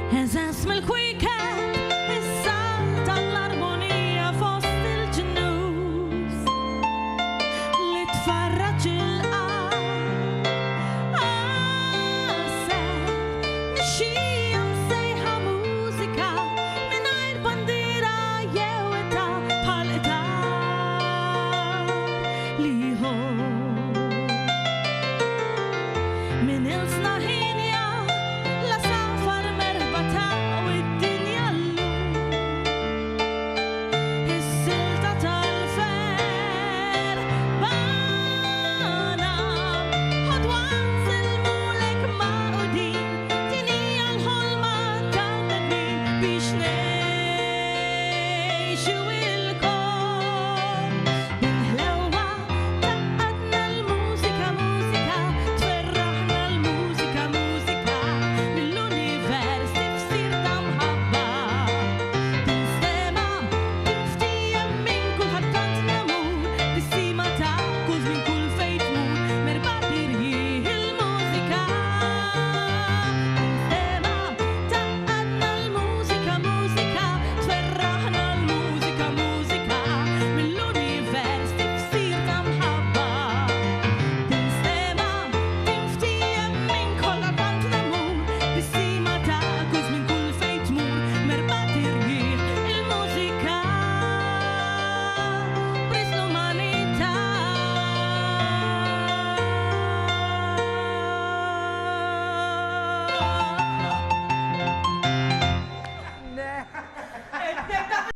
Eżas mill-kwiket, is-salt tal-armonija fost il-ġnus li tfarraġ il-qalb. Għasel, nixxija msejħa mużika mingħajr bandiera jew età bħal qitar li jħobb. Min il-snaħinja la safar merba ta' id-dinja llum. Is-silta tal-fer bana ħodwan zilmulek maqudin din hija l-ħolma tan-nedmin biex ngħixu il-kol. Bil-ħlewwa taqadna l-mużika, mużika tferraħna l-mużika, mużika mill-univers tifsir ta' mħabba. Tinstema' tinftiem minn kulħadd tant namur bis-sima ta' kuż minn kull fejn tmur merba' tirjieħ il-mużika. Tinstema' taqadna l-mużika, mużika tferraħna l-mużika, mużika mill-univers tifsir ta' mħabba. Tinstema' tinftiem minn kollha tant namur bis-sima ta' kuż minn kull fejn tmur merba' tirjieħ il-mużika b'riżq l-umanità. Ne.